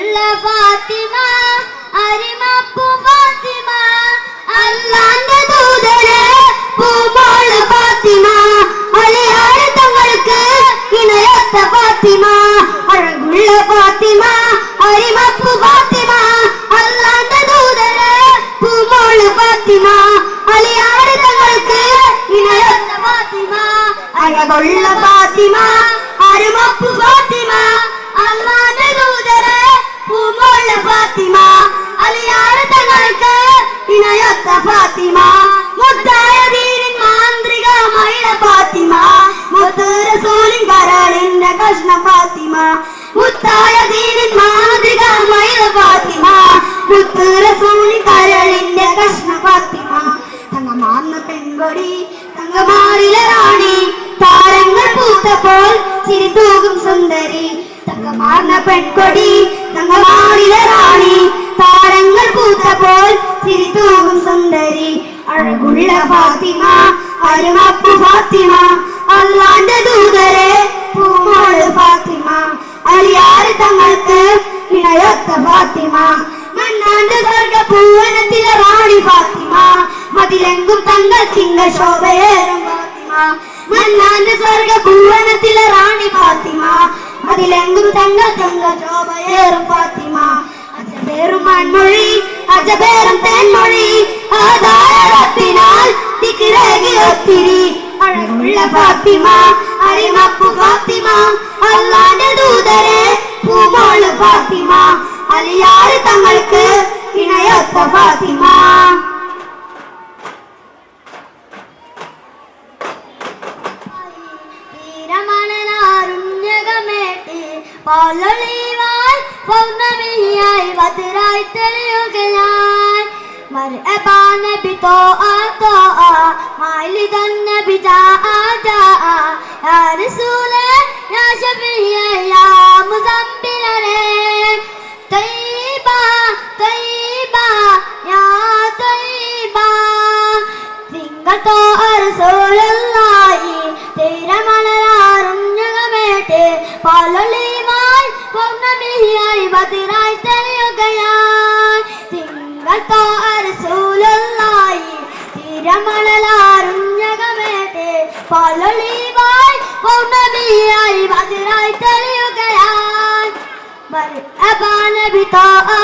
അഴകുള്ള ഫാത്തിമ അരിമപ്പു ഫാത്തിമ അല്ലാന്റെ ദൂതരെ പൂമോള് ഫാത്തിമ അലിയാര് തങ്ങൾക്ക് ഇണയത്ത ഫാത്തിമ അഴകുള്ള ഫാത്തിമ അരിമപ്പു ഫാത്തിമ അല്ലാന്റെ ദൂതരെ പൂമോള് ഫാത്തിമ അലിയാര് തങ്ങൾക്ക് ഇണയത്ത ഫാത്തിമ അഴകുള്ള ഫാത്തിമ അരിമപ്പു ഫാത്തിമ അല്ലാന്റെ ദൂതരെ പൂമോള് ഫാത്തിമ അലിയാര് തങ്ങൾക്ക് ഇണയത്ത ഫാത്തിമ മുത്തായ ദീനിൻ മാന്ത്രിക മൈള ഫാത്തിമ മുത്ത് റസൂലിൻ കരളിന്റെ കഷ്ണ ഫാത്തിമ മുത്തായ ദീനിൻ മാന്ത്രിക മൈള ഫാത്തിമ മുത്ത് റസൂലിൻ കരളിന്റെ കഷ്ണ ഫാത്തിമ തങ്കമാർന്ന പെൺകൊടി തങ്കമാറിലെ റാണി താരങ്ങൾ പൂത്തപ്പോൾ ചിരി തൂകും സുന്ദരി തങ്കമാർന്ന പെൺകൊടി തങ്കമാറിലെ റാണി താരങ്ങൾ പൂത്തപ്പോൾ ചിരി തൂകും സുന്ദരി അഴകുള്ള ഫാത്തിമ അരുമപ്പു ഫാത്തിമ അല്ലാന്റെ ദൂതരെ പൂമോള് ഫാത്തിമ അലിയാര് തങ്ങൾക്ക് ഇണയൊത്ത ഫാത്തിമ മണ്ണാണ്ട് സ്വർഗ പൂവനത്തിലെ റാണി ഫാത്തിമ മതിലെങ്കും തങ്ങൾ തിങ്കൾ ശോഭയേറും ഫാത്തിമ മണ്ണാണ്ട് സ്വർഗ പൂവനത്തിലെ റാണി ഫാത്തിമ അതിലെങ്കും തങ്ങൾ തങ്ങൾ ശോഭയേറും ഫാത്തിമ അജബേറും മൺമൊഴി അജബേറും തേൻമൊഴി ആധാരത്തിനാൽ ദിക്റേകി ഒത്തിരി അഴകുള്ള ഫാത്തിമ അരിമപ്പു ഫാത്തിമ അല്ലാന്റെ ദൂതരെ പൂമോള് ഫാത്തിമ അലിയാര് തങ്ങൾക്ക് ഇണയൊത്ത ഫാത്തിമ പാലൊളിവാൽ പൗർണമിയായി വതിരായി തെളിയുകയായി മർഹബാ നബി തോആ മാലിദൻ നബി ജാആ യാ റസൂലേ യാ ശഫീഅ യാ മുസമ്മിലരേ തയ്യിബ തയ്യിബ യാ തയ്യിബ തിങ്കൾ തോആ റസൂലുള്ളാഹി തിരമലയാറും ഞകമേട്ട് പാലൊളിവാൽ പൗർണമിയായി ബദിറായി തെളിയുകയായി തിങ്കൾ തോആ റസൂലുള്ളാഹി തിരമലയാറും ഞകമേട്ട് പാലൊളിവാൽ പൗർണമിയായി ബദിറായി തെളിയുകയായി മർഹബാ നബി തോആ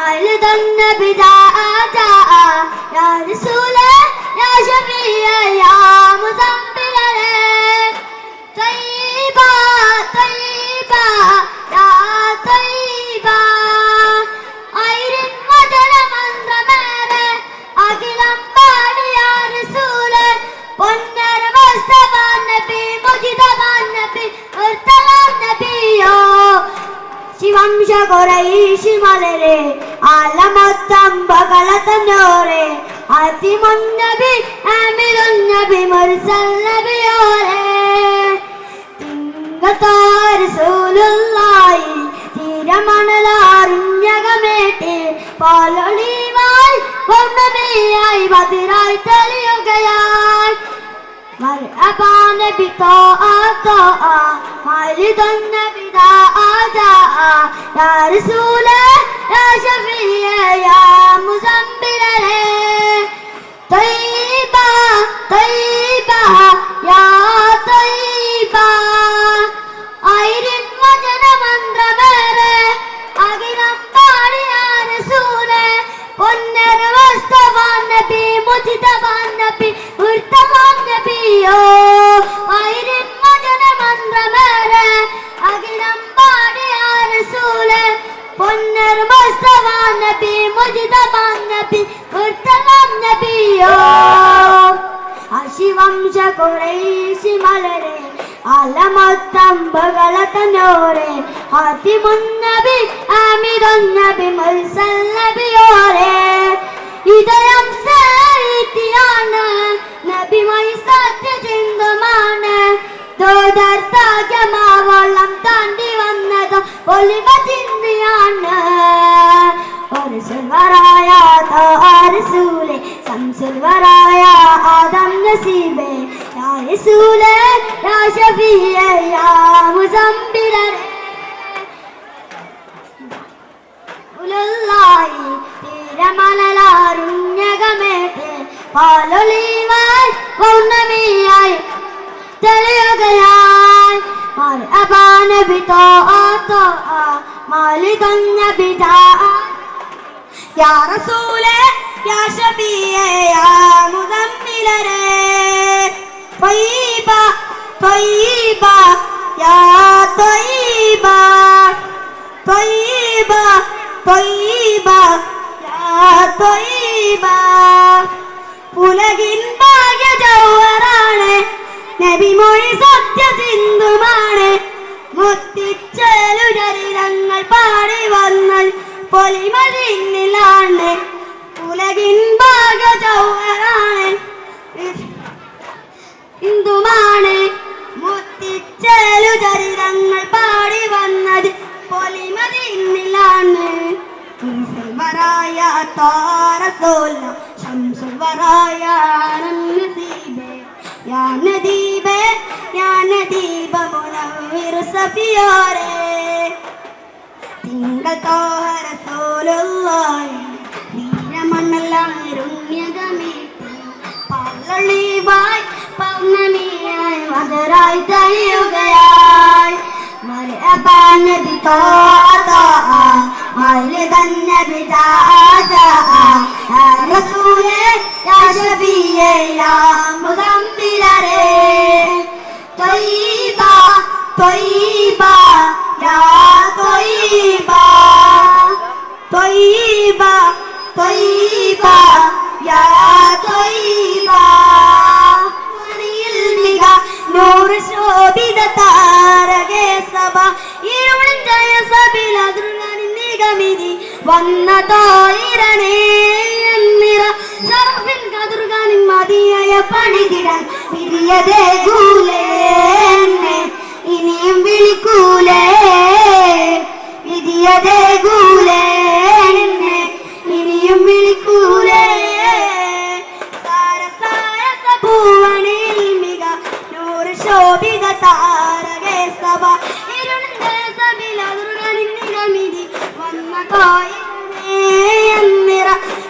ആലിദൻ നബി ജാആ യാ റസൂലേ യാ ശഫീഅ യാ മുസമ്മിലരേ തയ്യിബ തയ്യിബ യാ തയ്യിബ ഐരിൻ വദന മന്ത്രമേറെ അഖിലം പാടി യാ റസൂലേ പൊന്നര മുസ്തഫ നബി മുജിതബ നബി മുർത്തല നബിയോ ശിവംശ ഖുറൈശി മലരെ ആലമൊത്തം ബകളതന്നോരെ അതിമുന്നബി ആമിലുന്നബി മുർസൽ നബിയോരെ തിങ്കത്തോ റസൂലുള്ളാഹി തിരമണലാറിഞ്ഞകമേട്ട് പാലൊളിവാൽ പൗർണമിയായി ബദിറായി തെളിയുകയായി മർഹബാ നബി തോആ മാലിദൻ നബി ജാആ യാ റസൂലേ യാ ശഫീഅ യാ മുസമ്മിലരേ തയ്യിബ തയ്യിബ യാ തയ്യിബ ഐരിൻ വചന മന്ത്രമേറെ അഖിലം പാടി യാ റസൂലേ പൊന്നര മുസ്തഫ നബി മുജിതബ നബി മുർത്തല നബിയോ ഐരിൻ വചന മന്ത്രമേറെ അഖിലം പാടി യാ റസൂലേ പൊന്നര മുസ്തഫ നബി മുജിതബ നബി മുർത്തല നബിയോ ശിവംശ ഖുറൈശി മലരെ ആലമൊത്തം ബകളതന്നോരെ അതിമുന്നബി ആമിദുന്നബി മുർസൽ നബിയോരെ ഇതയം സേരിത്തിയാണ് നബിമായി സത്യചിന്തമാണ് ദോദർത്താകമാവളം താണ്ടി വന്നത് ഒലിവ ചിന്തിയാണ് ഒരു സുൽവറായ റസൂലേ സംസുൽവറായ ആദം നസീബേ യാ റസൂലേ യാ ശഫീഅ യാ മുസമ്മിലരേ പാലൊളിവായി പൗർണമിയായി തെളിയുകയായി مرحبا نبي طاعة مالك النبي يا رسول يا شفيع يا مزمل طيبة طيبة يا طيبة طيبة طيبة يا طيبة പുലകിൻ ഭാഗ്യ ജൗഹറാണ് നബി മൊഴി സത്യസിന്ധുമാണ് മുത്തിച്ചലുചരിതങ്ങൾ പാടി വന്ന പൊലിമതിന്നിലാണ് പുലകിൻ ഭാഗ്യ ജൗഹറാണ് ഹിന്ദുമാണ് മുത്തിച്ചലുചരിതങ്ങൾ പാടി വന്നത് പൊലിമതിന്നിലാണ് വരായ താരസോല ശംസുൽ വരായ നസീബേ യാ നദീബേ യാ നദീബ മുനവ്വിർ സഫിയാരേ തിങ്കൾ തോഹ റസൂലുള്ളാഹി നീലമണ്ണെല്ലാം നിരുണ്യകമീട്ടി പാലൊളിവായി പൗർണമിയായി മധുരായി തെളിയുകയായി مرحبا نبي طاعة مالك النبي يا رسول يا شفيع يا مزمل طيبة طيبة يا طيبة طيبة طيبة يا طيبة نور ശോഭിത താരകേ സഭ ഇരുളിൻ ജയ സബില ദുർഗാനിഗമിതി വന്നതോയിരനേ എന്നിറ ശറഫിൻ കദുർഗാനിൻ മദിയയ പണിതിടാൻ പിരിയതേ ഗൂലേ ഇനിയും വിളിക്കൂലേ വിധിയതേ ഗൂലേ ഇനിയും വിളിക്കൂലേ സാര സാര സഭുവനിൽ മിക ശോഭിത താരകേ സഭ ഇരുളിന്റെ സബില ദുർഗാനിഗമിതി വന്നതോയിരനേ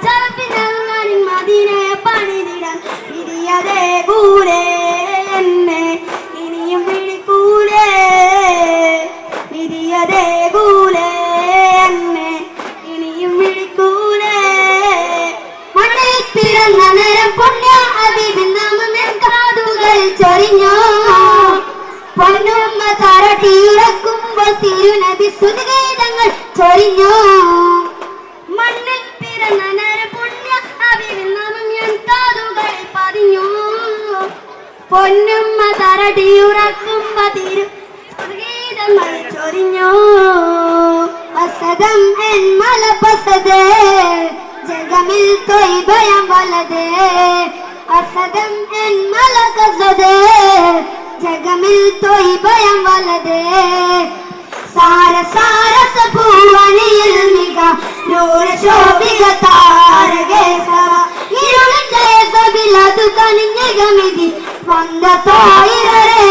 ചറപ്പിനാനിൻ മദീനയെ പണിതിടാൻ വിധിയതേ ഗൂലേ ഇനിയും വിളിക്കൂലേ വിധിയതേ ഗൂലേ ഇനിയും വിളിക്കൂലേ മണ്ണിൽ പിറന്ന നേരം പുണ്യ ഹബീബിൻ നാമമെൻ കാതുകൾ ചൊരിഞ്ഞോ പൊന്നുമ്മ തരട്ടിയിറക്കുമ്പോൾ തിരുനബി സ്തുതിഗീതങ്ങൾ ചൊരിഞ്ഞോ മണ്ണിൽ പിറന്ന നേരം പുണ്യ ഹബീബിൻ നാമം ഞാൻ കാതുകൾ പതിഞ്ഞു പൊന്നുമ്മ തരട്ടിയുറക്കുമ്പോൾ തിരുഗീതങ്ങൾ ചൊരിഞ്ഞോ അസദം എൻ മലപസദേ ജഗമിൽ തൊയ്ബയം വലതേ അസദം എൻ മലകസദേ ജഗമിൽ തൊയ്ബയം വലതേ സാര സാര സഭുവനിൽ മിക നൂര ശോഭിക താരകേ സഭ ഇരുളിൻ ജയ സബില ദുഃഖനിഗമിതി വന്നതോയിരനേ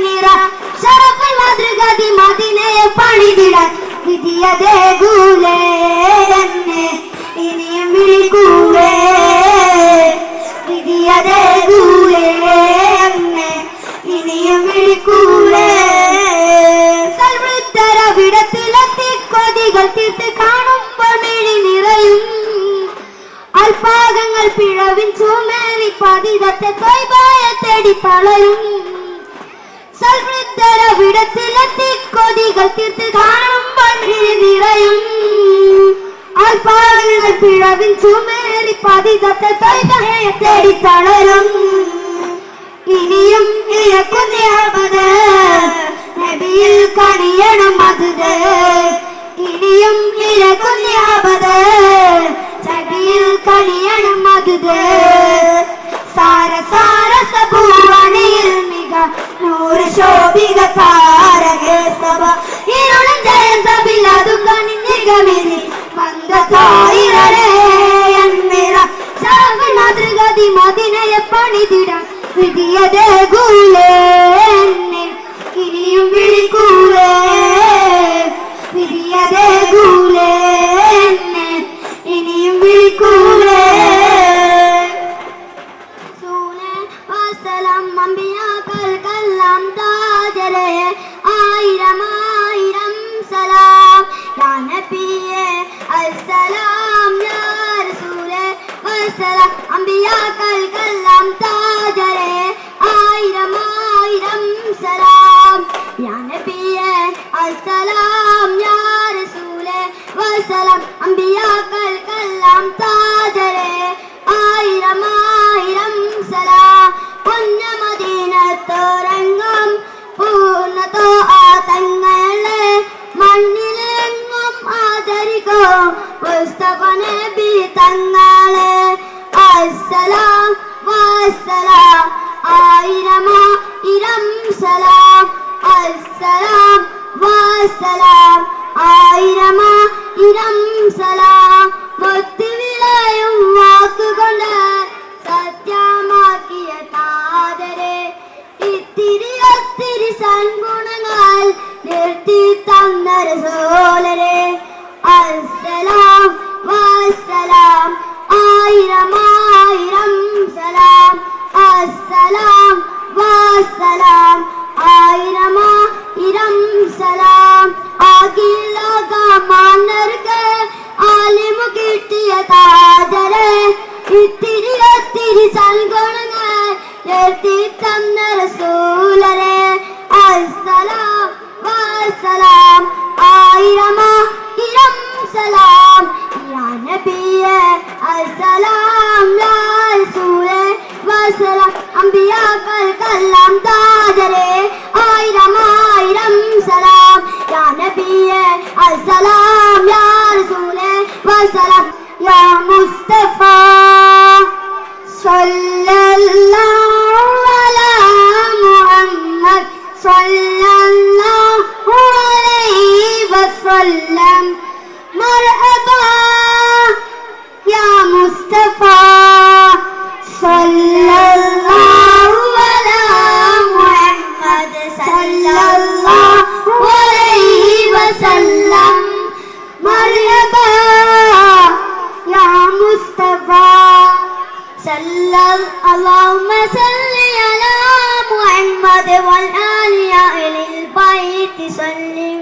നിറ ശറഫിൽ മാതൃഗതി മദീനയെ പണിതിടാൻ വിധിയതേ ഗൂലേ ഇനിയും വിളിക്കൂലേ വിധിയതേ ഗൂലേ ഇനിയും വിളിക്കൂലേ സൽവൃദ്ധരവിടത്തിലെത്തി കൊതികൾ തീർത്ത് കാണുമ്പോൾ മിഴി നിറയും അൽപാകങ്ങൾ പിഴവിൻ ചുമേലി പതിതത്തെ തൊയ്ബായ തേടി തളരും സൽവൃദ്ധരവിടത്തിലെത്തി കൊതികൾ തീർത്ത് കാണുമ്പോൾ മിഴി നിറയും അൽപാകങ്ങൾ പിഴവിൻ ചുമേലി പതിതത്തെ തൊയ്ബായ തേടി തളരും ഇനിയും ഇഴക്കുന്നത് നബിയിൽ കണിയണം അത് ഇനിയും ഇഴക്കുന്നത് നബിയിൽ കണിയണം അത് സാര സാര സഭുവനിൽ മിക നൂറ് ശോഭിക താരകേ സഭ ഇരുളിൻ ജയ സബില ദുഃഖനിഗമിതി വന്നതോയിരനേ എന്നിറ ശറഫിൻ മാതൃഗതി മദീനയെ പണിതിടാൻ വിധിയതേ ഗൂലേ ഇനിയും വിളിക്കൂലേ വിധിയതേ ഗൂലേ ഇനിയും വിളിക്കൂലേ നബിയേ അസ്സലാം യാ റസൂലേ വസ്സലാം അമ്പിയാക്കൾക്കെല്ലാം താജരേ ആയിരം ആയിരം സലാം യാ നബിയേ അസ്സലാം യാ റസൂലേ വസ്സലാം അമ്പിയാക്കൾക്കെല്ലാം താജരേ ആയിരം ആയിരം സലാം പൊന്നമദീനത്തോരങ്ങും പൂർണ്ണതോ തങ്ങളെ മണ്ണിലെങ്ങും ആദരിക്കും മുസ്തഫ നബി തങ്ങളെ അസ്സലാം വസ്സലാം ആയിരം ആയിരം സലാം അസ്സലാം വസ്സലാം ആയിരം ആയിരം സലാം മുത്തുവിളയും വാക്കുകൊണ്ട് സത്യമാക്കിയ താതരെ ഇത്തിരി ഒത്തിരി സൻഗുണങ്ങൾ നിർത്തി തന്ന റസൂലരെ അസ്സലാം വസ്സലാം ആയിരം ആയിരം സലാം അസ്സലാം വസ്സലാം ആയിരം ആയിരം സലാം അഖിലോകമാനർക്ക് ആലിമു കിട്ടിയ താജരെ ഇത്തിരി ഒത്തിരി സൽഗുണങ്ങൾ നിർത്തി തന്ന റസൂലരെ അസ്സലാം വസ്സലാം ആയിരം ആയിരം സലാം യാ നബിയേ അസ്സലാം യാ റസൂലേ വസ്സലാം അമ്പിയാക്കൾക്കെല്ലാം താജരേ ആയിരം ആയിരം സലാം യാ നബിയേ അസ്സലാം യാ റസൂലേ വസ്സലാം യാ മുസ്തഫ സല്ലല്ലാഹു അലാ മുഹമ്മദ് സല്ലല്ലാഹു അലൈഹി വസല്ലം മർഹബാ യാ മുസ്തഫ സല്ലല്ലാഹു അലാ മുഹമ്മദ് സല്ലല്ലാഹു അലൈഹി വസല്ലം മർഹബാ യാ മുസ്തഫ اللهم صل على محمد والآل أهل البيت سلم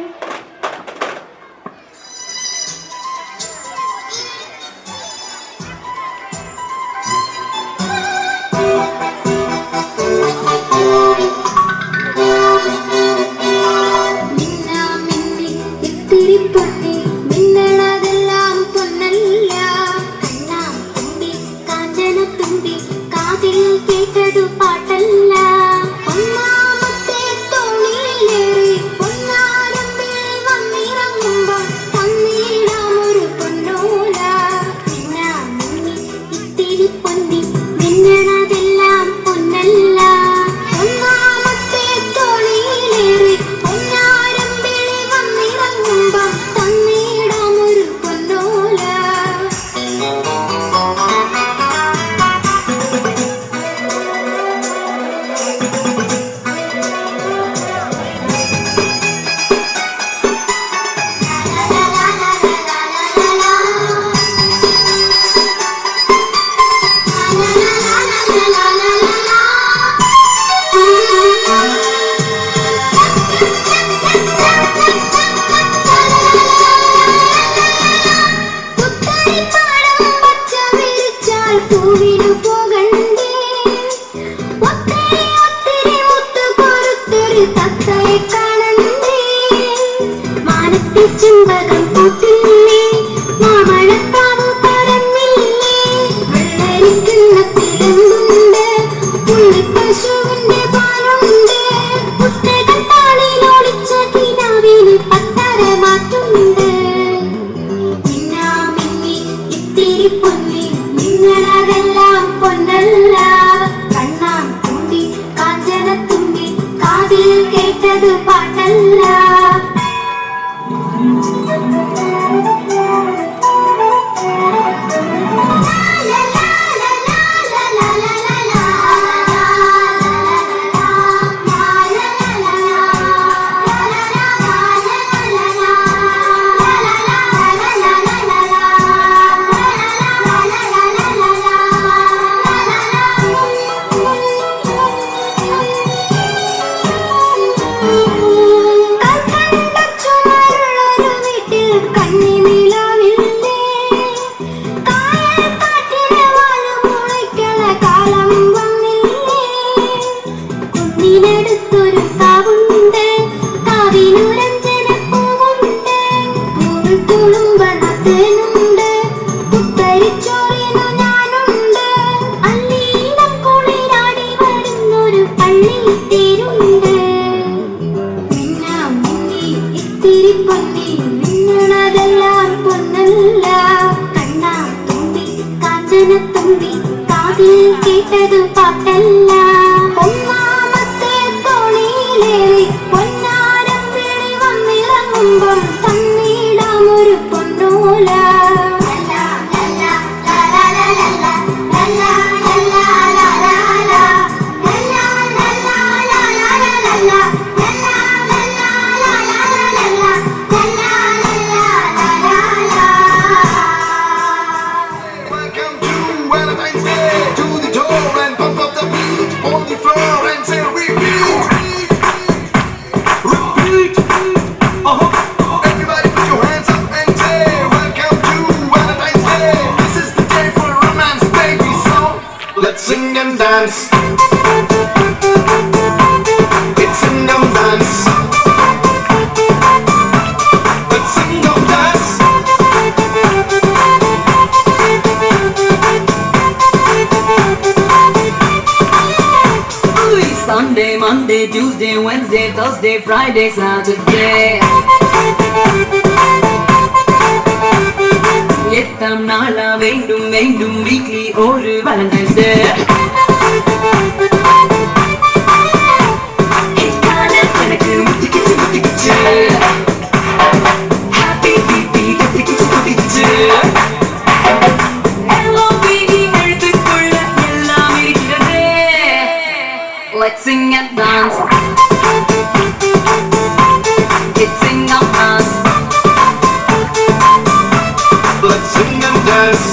കണ്ണി തുളുമ്പണത്തേനുണ്ട് കുത്തരിച്ചോറിനു ഞാനുണ്ട് അല്ലീനം കുളിരാടി വരുന്നൊരു പള്ളി തേരുണ്ട് മിന്നാ മിന്നി ഇത്തിരി പൊന്നി മിന്നണതെല്ലാം പൊന്നല്ല കണ്ണാ തുമ്പി കാഞ്ചന തുമ്പി കാതിൽ കേട്ടത് പാട്ടല്ല ഒന്നാമത്തെ തോണിയിലേറി പൊന്നാരം വിളി വന്നിറങ്ങുമ്പോൾ തന്നിടാം ഒരു പൊന്നോല Sing and dance. It's sing and dance. Let's sing and dance. Sunday, Monday, Tuesday, Wednesday, Thursday, Friday, Saturday. எத்தாம் நாளா வேண்டும் வேண்டும் வீக்லி ஒரு வேலண்டைன்ஸ் டே எனக்கு முட்டிக்கிச்சு ஹாப்பி பீபி கத்திக்கிச்சு LOVE எழுத்துக்குள்ள எல்லாம் இருக்கிறது Let's sing and dance. It's sing and dance. Let's sing and dance.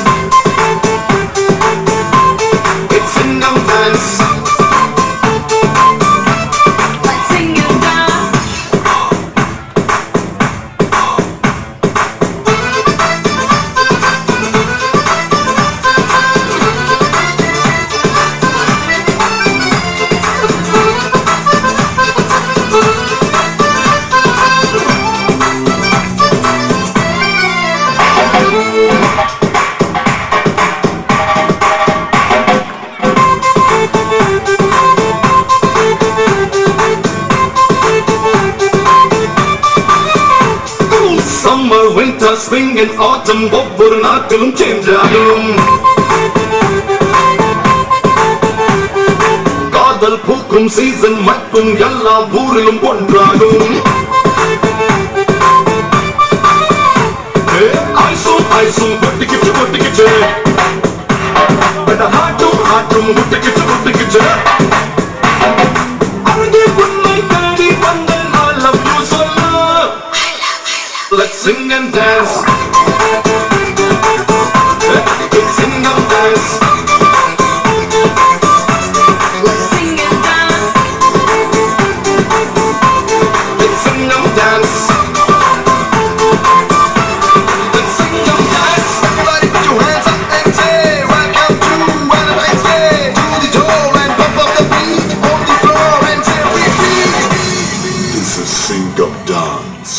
It's sing and dance. Let's sing and dance. Summer, winter, spring and autumn ஒவ்வொரு நாட்டிலும் change ஆகும் காதல் பூக்கும் season மட்டும் எல்லா ஊரிலும் ஒன்றாகும் ஐசும் ஐசும் கொட்டிக்கிச்சு ஹாட்டும் முட்டிக்கிச்சு அழகே உன்னை தேடி வந்த I love you சொல்ல Let's sing and dance. Let's sing and dance. Let's sing and dance. Let's sing and dance. Let's sing and dance. Everybody put your hands up and say, welcome to Valentine's Day. To the door and pump up the beat on the floor and say repeat. This is sing and dance.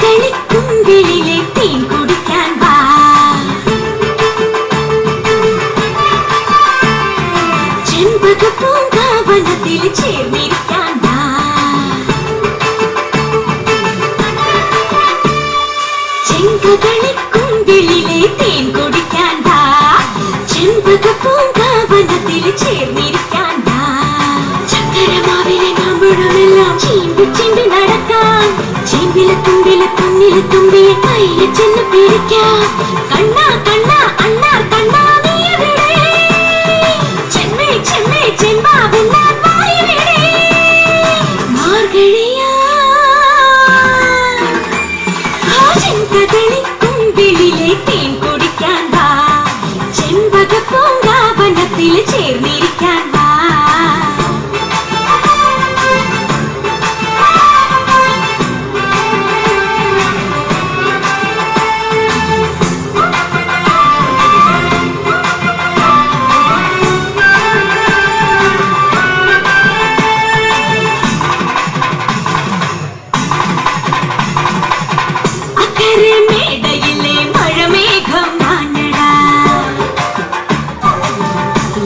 ചെങ്കതളിക്കുമ്പിളിലെ തേൻ കുടിക്കാൻ വാ ചെമ്പക പൂങ്കാവനത്തിൽ ചേർന്നിരിക്കാൻ വാ ചെങ്കതളിക്കുമ്പിളിലെ തേൻ കുടിക്കാൻ വാ ചെമ്പക പൂങ്കാവനത്തിൽ ചേർന്നിരിക്കാൻ വാ ചക്കരമാവിലെ മാമ്പഴമെല്ലാം ചീമ്പി നടക്കാം ചേമ്പിലെ തുമ്പിലെ തുമ്പിയെ കയ്യെ ചെന്ന് പിടിക്കാം കണ്ണാ കണ്ണാ അണ്ണാ കണ്ണാ നീ എവിടെ ചെമ്പാവെല്ലാം വായെവിടെ മാർഗഴിയാ ആ ചെങ്കത ചെങ്കതളിക്കുമ്പിളിലെ തേൻ കുടിക്കാൻ വാ, ചെമ്പക പൂങ്കാവനത്തിൽ ചേർന്നിരിക്കാൻ വാ. മേടയിലെ മഴമേഘം മാഞ്ഞടാ,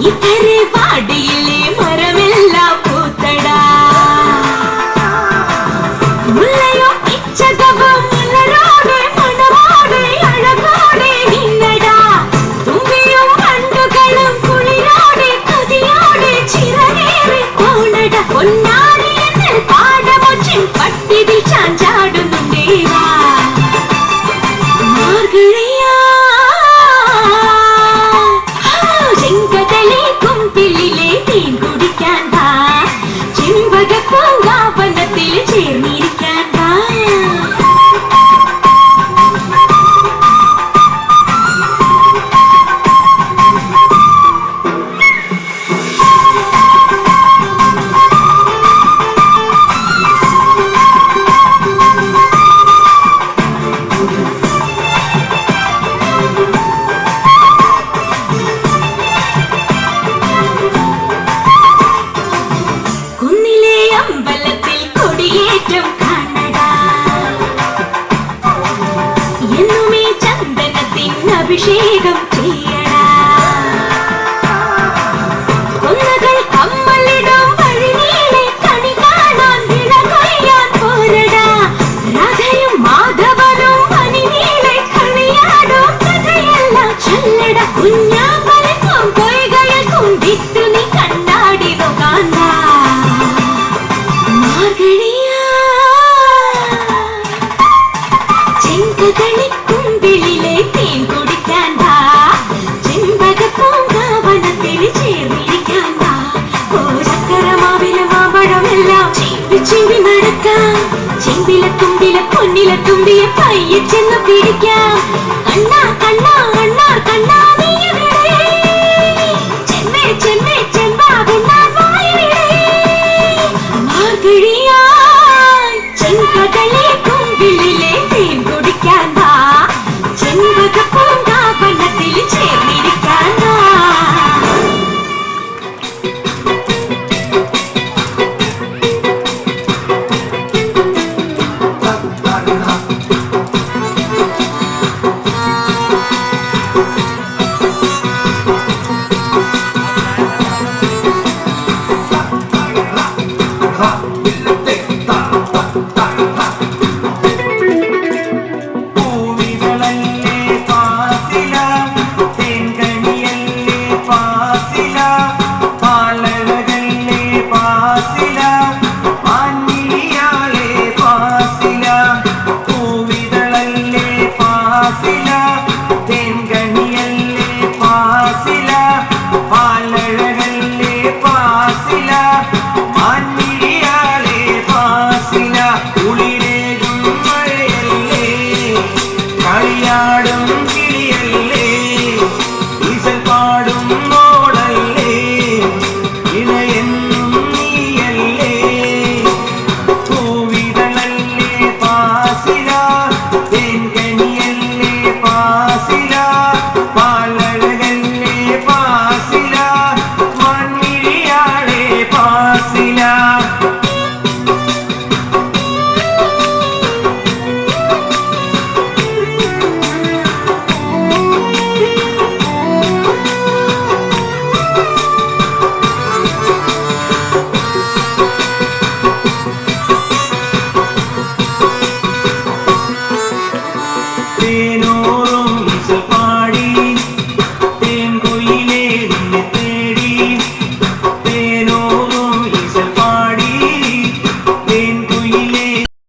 ഇക്കരെ വാടിയിലെ മരമെല്ലാം പൂത്തടാ. മുല്ലയോ ഇച്ചകവും മലരോടെ മണമോടെ അഴകോടെ നിന്നടാ, തുമ്പിയും കണ്ടുകളും കുളിരോടെ കൊതിയോടെ ചിറകേറി പോണടാ. പൊന്നാടി എന്നിൽ പാടമൊച്ചിൻ പട്ടിതിൽ ചാഞ്ചാടുന്നുണ്ടേവാ. ചെങ്കതളിക്കുമ്പിളിലെ തേൻ കുടിക്കാൻ വാ, ചെമ്പക പൂങ്കാവനത്തിൽ ചേർന്നിരിക്കാൻ വാ. കുന്നിലെ അമ്പലത്തിൽ കൊടിയേറ്റം കാണടാ, എന്നുമേ ചന്ദനത്തിൻ അഭിഷേകം ചെയ്യടാ. കുന്നകൾ കമ്മലിടും വഴിനീളെ കണി കാണാൻ വിള കൊയ്യാൻ പോരടാ. രാധയും മാധവനും പനിനീളെ കളിയാടും കഥയെല്ലാം ചൊല്ലട. കുഞ്ഞാമ്പലക്കും പൊയ്കൾക്കും വിട്ടു നീ കണ്ണാടി നോക്കാണ്ട. ചെങ്കതളിക്കുമ്പിളിലെ തേൻ കുടിക്കാൻ വാ, ചെമ്പക പൂങ്കാവനത്തിൽ ചേർന്നിരിക്കാൻ വാ. ഓ ചക്കരമാവിലെ മാമ്പഴമെല്ലാം ചിമ്പി ചിമ്പി നടക്കാം, ചെമ്പിലെ തുമ്പിലെ പൊന്നിലെ തുമ്പിയെ പയ്യെ ചെന്ന് പിടിക്കാം. കണ്ണാ കണ്ണാ അണ്ണാ കണ്ണാ നീ എവിടെ, ചെമ്മേ ചെമ്മേ ചെമ്പാ പിന്നാൻ വായെവിടെ. മാർഗഴിയായി ചെങ്കതളിക്കുമ്പിളിലെ തേൻ കുടിക്കാൻ വാ, ചെമ്പക പൂങ്കാവനത്തിൽ ചേർന്നിരിക്കാൻ വാ. കളിയാടും